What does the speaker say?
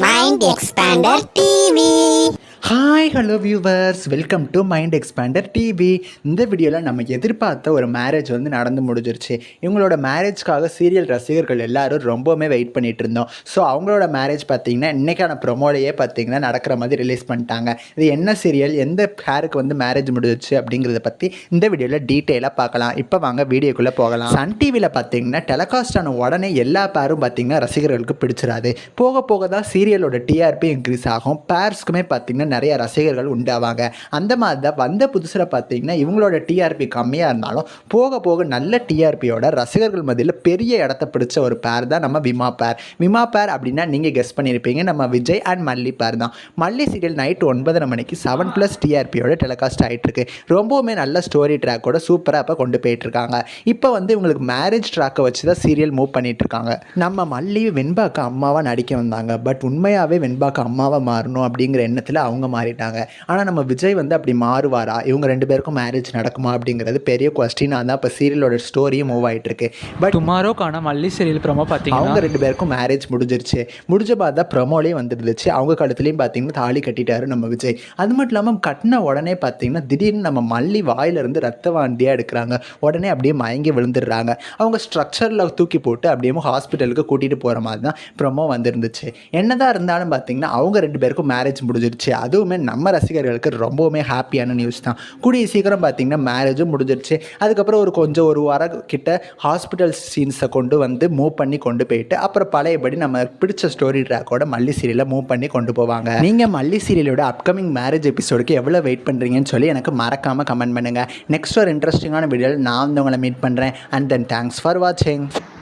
Mind Expander TV. Hi hello viewers, welcome to mind expander TV. இந்த வீடியோவில் நம்ம எதிர்பார்த்த ஒரு மேரேஜ் வந்து நடந்து முடிஞ்சிருச்சு. இவங்களோட மேரேஜ்க்காக சீரியல் ரசிகர்கள் எல்லாரும் ரொம்பவுமே வெயிட் பண்ணிகிட்டு இருந்தோம். ஸோ அவங்களோட மேரேஜ் பார்த்திங்கன்னா இன்றைக்கான ப்ரொமோலையே பார்த்திங்கன்னா நடக்கிற மாதிரி ரிலீஸ் பண்ணிட்டாங்க. இது என்ன சீரியல், எந்த ஹேருக்கு வந்து மேரேஜ் முடிஞ்சிச்சு அப்படிங்கிறத பற்றி இந்த வீடியோவில் டீட்டெயிலாக பார்க்கலாம். இப்போ வாங்க வீடியோக்குள்ளே போகலாம். சன் டிவியில் பார்த்திங்கன்னா டெலிகாஸ்ட் ஆன உடனே எல்லா பேரும் பார்த்திங்கன்னா ரசிகர்களுக்கு பிடிச்சிடாது. போக போக தான் சீரியலோட டிஆர்பி இன்க்ரீஸ் ஆகும். பேர்ஸ்க்குமே பார்த்திங்கன்னா நிறைய ரசிகர்கள் உண்டாவாங்க. அந்த மாதிரி தான் வந்த புதுசில் பார்த்தீங்கன்னா இவங்களோட டிஆர்பி கம்மியாக இருந்தாலும் போக போக நல்ல டிஆர்பியோட ரசிகர்கள் மத்தியில் பெரிய இடத்த பிடிச்ச ஒரு பேர் தான் நம்ம விமா பேர். விமா பேர் அப்படின்னா நீங்கள் கெஸ் பண்ணியிருப்பீங்க, நம்ம விஜய் அண்ட் மல்லி பேர் தான். மல்லி சீரியல் நைட்டு 9:30 மணிக்கு 7+ டிஆர்பியோட டெலிகாஸ்ட் ஆகிட்டுருக்கு. ரொம்பவுமே நல்ல ஸ்டோரி ட்ராக்கோட சூப்பராக இப்போ கொண்டு போயிட்டுருக்காங்க. இப்போ வந்து இவங்களுக்கு மேரேஜ் ட்ராக்கை வச்சு தான் சீரியல் மூவ் பண்ணிகிட்ருக்காங்க. நம்ம மல்லி வெண்பாக்கு அம்மாவாக நடிக்க வந்தாங்க. பட் உண்மையாகவே வெண்பாக்கு அம்மாவாக மாறணும் அப்படிங்கிற எண்ணத்தில் அவங்க மாறிட்டாங்க. ஆனால் நம்ம விஜய் வந்து அப்படி மாறுவாரா, இவங்க 2 பேருக்கும் மேரேஜ் நடக்குமா அப்படிங்கிறது பெரிய கொஸ்டினாக தான் இப்போ சீரியலோட ஸ்டோரியும் மூவ் ஆகிட்டு இருக்கு. பட் டுமாரோக்கான மல்லி சீரியல் ப்ரோமோ பார்த்தீங்கன்னா அவங்க 2 பேருக்கும் மேரேஜ் முடிஞ்சிருச்சு. முடிஞ்ச பார்த்தா ப்ரோமோலேயே வந்துருந்துச்சு. அவங்க கழுத்துலேயும் பார்த்தீங்கன்னா தாலி கட்டிட்டாரு நம்ம விஜய். அது மட்டும் இல்லாமல் கட்டின உடனே பார்த்தீங்கன்னா திடீர்னு நம்ம மல்லி வாயிலிருந்து ரத்த வாந்தியாக எடுக்கிறாங்க. உடனே அப்படியே மயங்கி விழுந்துடுறாங்க. அவங்க ஸ்ட்ரக்சரில் தூக்கி போட்டு அப்படியே ஹாஸ்பிட்டலுக்கு கூட்டிகிட்டு போகிற மாதிரி தான் ப்ரோமோ வந்துருந்துச்சு. என்னதான் இருந்தாலும் பார்த்தீங்கன்னா அவங்க 2 பேருக்கும் மேரேஜ் முடிஞ்சிருச்சு. அதுவுமே நம்ம ரசிகர்களுக்கு ரொம்பவுமே ஹாப்பியான நியூஸ் தான். கூடிய சீக்கிரம் பார்த்திங்கன்னா மேரேஜும் முடிஞ்சிருச்சு. அதுக்கப்புறம் ஒரு வாரம் கிட்ட ஹாஸ்பிட்டல் சீன்ஸை கொண்டு வந்து மூவ் பண்ணி கொண்டு போயிட்டு அப்புறம் பழையபடி நம்ம பிடிச்ச ஸ்டோரி ட்ராக்கோட மல்லி சீரியலை மூவ் பண்ணி கொண்டு போவாங்க. நீங்கள் மல்லி சீரியலோட அப்கமிங் மேரேஜ் எபிசோடுக்கு எவ்வளோ வெயிட் பண்ணுறீங்கன்னு சொல்லி எனக்கு மறக்காமல் கமெண்ட் பண்ணுங்கள். நெக்ஸ்ட் ஒரு இன்ட்ரெஸ்டிங்கான வீடியோவில் நான் வந்து உங்களை மீட் பண்ணுறேன். அண்ட் தென் தேங்க்ஸ் ஃபார் வாட்சிங்.